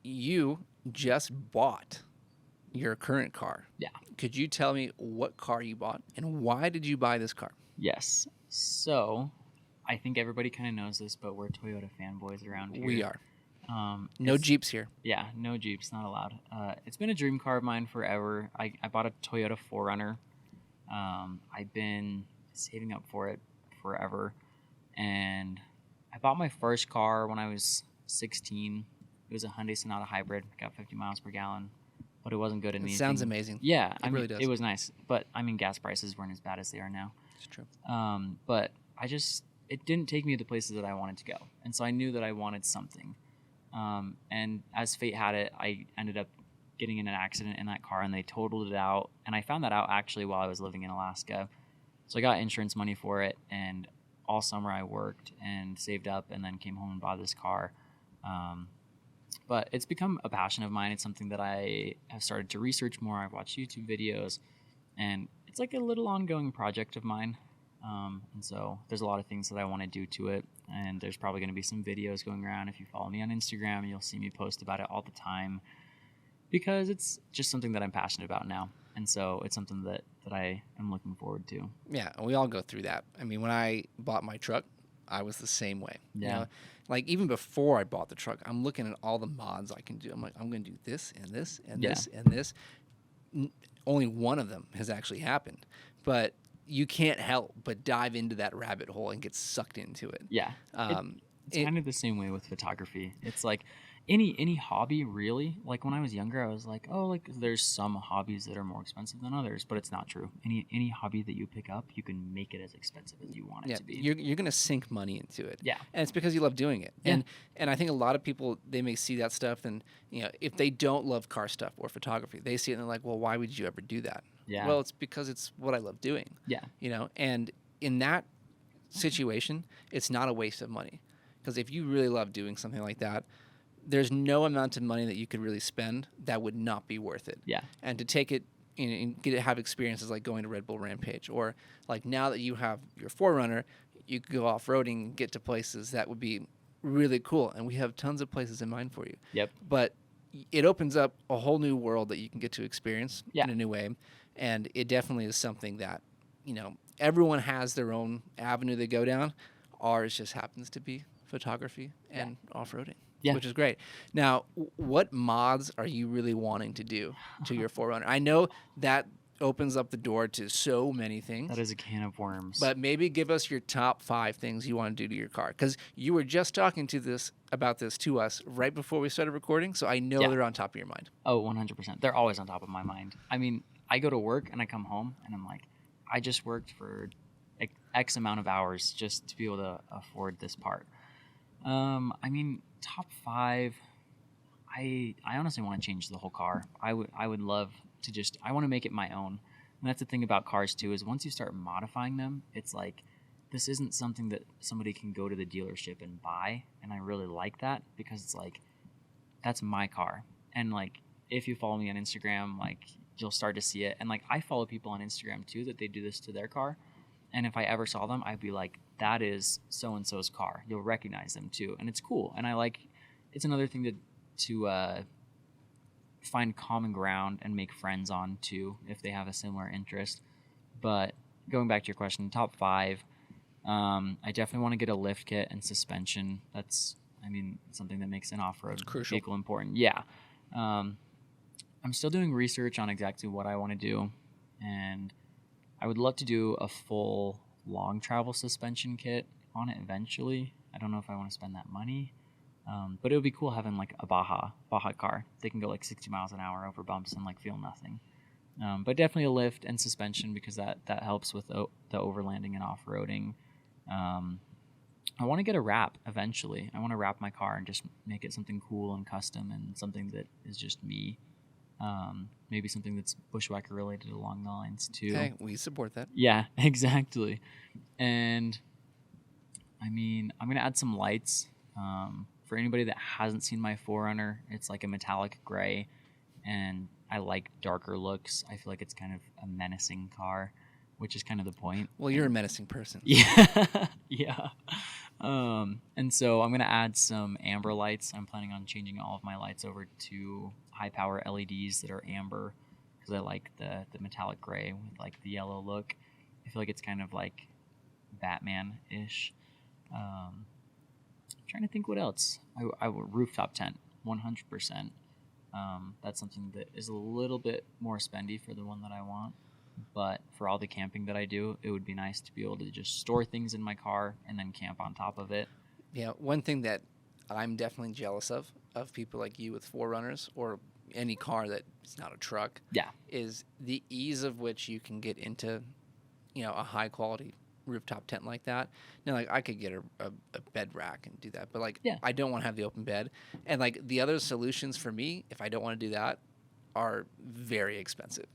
you just bought your current car. Yeah. Could you tell me what car you bought and why did you buy this car? Yes. So I think everybody kind of knows this, but we're Toyota fanboys around here. We are. No it's- Jeeps here. Yeah, no Jeeps, not allowed. It's been a dream car of mine forever. I bought a Toyota 4Runner. I've been saving up for it forever. And I bought my first car when I was 16. It was a Hyundai Sonata hybrid, got 50 miles per gallon, but it wasn't good in It anything. sounds amazing. Yeah, It really does. It was nice, but I mean, gas prices weren't as bad as they are now. It's true. But it didn't take me to the places that I wanted to go, and so I knew that I wanted something. And as fate had it, I ended up getting in an accident in that car, and they totaled it out. And I found that out actually while I was living in Alaska. So I got insurance money for it, and all summer I worked and saved up, and then came home and bought this car. But it's become a passion of mine. It's something that I have started to research more. I've watched YouTube videos, and it's like a little ongoing project of mine. And so there's a lot of things that I want to do to it. And there's probably going to be some videos going around. If you follow me on Instagram, you'll see me post about it all the time, because it's just something that I'm passionate about now. And so it's something that I am looking forward to. Yeah, we all go through that. I mean, when I bought my truck, I was the same way. Yeah. You know, like even before I bought the truck, I'm looking at all the mods I can do. I'm like, I'm going to do this and this and this and this. Only one of them has actually happened, but you can't help but dive into that rabbit hole and get sucked into it. Yeah. It's kind of the same way with photography. It's like any hobby, really. Like when I was younger, I was like, oh, like there's some hobbies that are more expensive than others, but it's not true. Any hobby that you pick up, you can make it as expensive as you want it to be. You're going to sink money into it. Yeah. And it's because you love doing it. Yeah. And I think a lot of people, they may see that stuff, and if they don't love car stuff or photography, they see it and they're like, well, why would you ever do that? Yeah. Well, it's because it's what I love doing. Yeah. And in that situation, it's not a waste of money. Because if you really love doing something like that, there's no amount of money that you could really spend that would not be worth it. Yeah. And to take it and have experiences like going to Red Bull Rampage, or like now that you have your 4Runner, you could go off-roading and get to places that would be really cool. And we have tons of places in mind for you. Yep. But it opens up a whole new world that you can get to experience in a new way. And it definitely is something that, everyone has their own avenue they go down. Ours just happens to be photography and off-roading, which is great. Now, what mods are you really wanting to do to your 4Runner? I know that opens up the door to so many things. That is a can of worms. But maybe give us your top 5 things you want to do to your car, because you were just talking about this to us right before we started recording, so I know they're on top of your mind. Oh, 100%. They're always on top of my mind. I mean, I go to work and I come home and I'm like, I just worked for X amount of hours just to be able to afford this part. I mean, top 5, I honestly want to change the whole car. I would love to I want to make it my own. And that's the thing about cars too, is once you start modifying them, it's like, this isn't something that somebody can go to the dealership and buy. And I really like that, because it's like, that's my car. And like, if you follow me on Instagram, like you'll start to see it. And like, I follow people on Instagram too, that they do this to their car. And if I ever saw them, I'd be like, that is so-and-so's car. You'll recognize them too. And it's cool. And it's another thing to find common ground and make friends on too, if they have a similar interest. But going back to your question, top 5, I definitely want to get a lift kit and suspension. That's, something that makes an off-road vehicle important. Yeah. I'm still doing research on exactly what I want to do. And I would love to do a full long travel suspension kit on it eventually. I don't know if I want to spend that money, but it would be cool having like a Baja car. They can go like 60 miles an hour over bumps and like feel nothing. But definitely a lift and suspension, because that helps with the overlanding and off-roading. I want to get a wrap eventually. I want to wrap my car and just make it something cool and custom, and something that is just me. Maybe something that's bushwhacker related along the lines too. Okay, we support that. Yeah, exactly. And I'm gonna add some lights. For anybody that hasn't seen my 4Runner, it's like a metallic gray, and I like darker looks. I feel like it's kind of a menacing car, which is kind of the point. Well, you're a menacing person. Yeah. Yeah. And so I'm gonna add some amber lights. I'm planning on changing all of my lights over to high power LEDs that are amber because I like the metallic gray with like the yellow look. I feel like it's kind of like Batman-ish. Trying to think what else. I would rooftop tent, 100%. That's something that is a little bit more spendy for the one that I want. But for all the camping that I do, it would be nice to be able to just store things in my car and then camp on top of it. Yeah, one thing that I'm definitely jealous of people like you with 4Runners or any car that is not a truck, Yeah, is the ease of which you can get into, a high quality rooftop tent like that. Now, like I could get a bed rack and do that, but like yeah, I don't want to have the open bed. And like the other solutions for me, if I don't want to do that, are very expensive.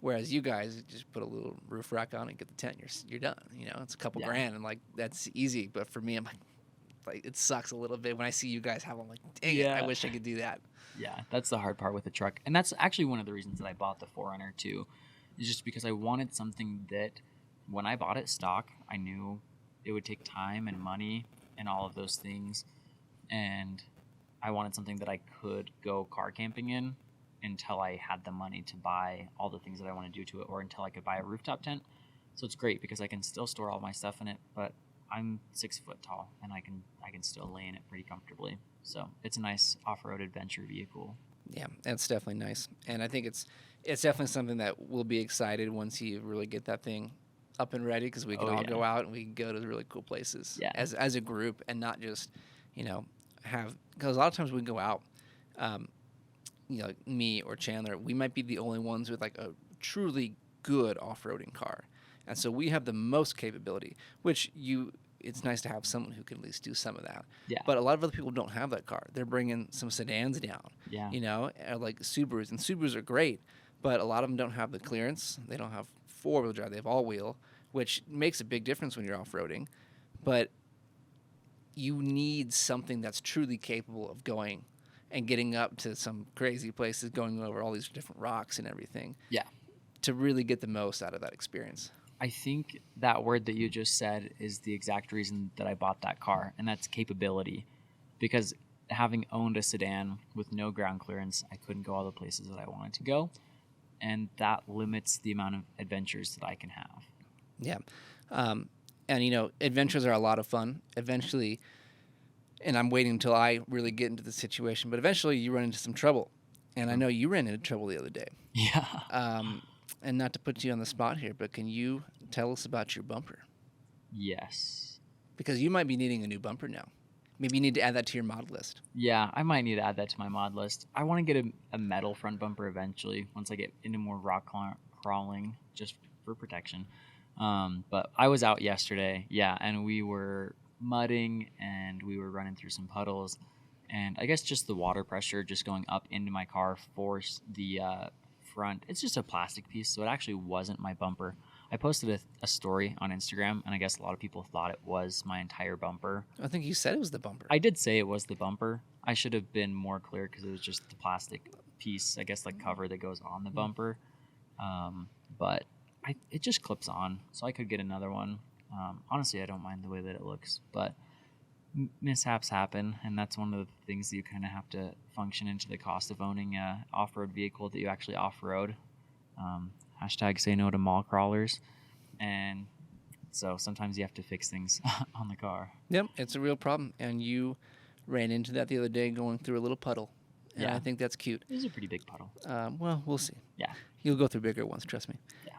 Whereas you guys just put a little roof rack on and get the tent, you're done. It's a couple yeah, grand and like that's easy. But for me, I'm like it sucks a little bit when I see you guys have them. Like, dang it, I yeah. wish I could do that. Yeah, that's the hard part with the truck. And that's actually one of the reasons that I bought the 4Runner too, is just because I wanted something that when I bought it stock, I knew it would take time and money and all of those things. And I wanted something that I could go car camping in until I had the money to buy all the things that I want to do to it or until I could buy a rooftop tent. So it's great because I can still store all my stuff in it, but I'm 6 foot tall and I can still lay in it pretty comfortably. So it's a nice off-road adventure vehicle. Yeah, that's definitely nice, and I think it's definitely something that we'll be excited once you really get that thing up and ready because we can Oh all yeah, go out and we can go to really cool places yeah, as a group and not just you know have because a lot of times we can go out. Um, like me or Chandler, we might be the only ones with like a truly good off-roading car, and so we have the most capability. Which it's nice to have someone who can at least do some of that. yeah, But a lot of other people don't have that car. They're bringing some sedans down, yeah, like Subarus, and Subarus are great, but a lot of them don't have the clearance. They don't have four-wheel drive. They have all-wheel, which makes a big difference when you're off-roading. But you need something that's truly capable of going and getting up to some crazy places, going over all these different rocks and everything yeah. to really get the most out of that experience. I think that word that you just said is the exact reason that I bought that car, and that's capability. Because having owned a sedan with no ground clearance, I couldn't go all the places that I wanted to go, and that limits the amount of adventures that I can have. Yeah. And adventures are a lot of fun. Eventually, and I'm waiting until I really get into the situation, but eventually you run into some trouble. And I know you ran into trouble the other day. Yeah. And not to put you on the spot here, but can you tell us about your bumper? Yes. Because you might be needing a new bumper now. Maybe you need to add that to your mod list. Yeah, I might need to add that to my mod list. I want to get a metal front bumper eventually once I get into more rock crawling, just for protection. But I was out yesterday, yeah, and we were mudding and we were running through some puddles. And I guess just the water pressure just going up into my car forced the front. It's just a plastic piece, so it actually wasn't my bumper. I posted a story on Instagram, and I guess a lot of people thought it was my entire bumper. I think you said it was the bumper. I did say it was the bumper. I should have been more clear because it was just the plastic piece, I guess, like cover that goes on the bumper. But it just clips on, so I could get another one. Honestly, I don't mind the way that it looks, but mishaps happen, and that's one of the things that you kind of have to function into the cost of owning a off-road vehicle that you actually off-road. Hashtag say no to mall crawlers. And so sometimes you have to fix things on the car. Yep, it's a real problem. And you ran into that the other day going through a little puddle. And Yeah. I think that's cute. It was a pretty big puddle. Well, we'll see. Yeah. You'll go through bigger ones, trust me. Yeah.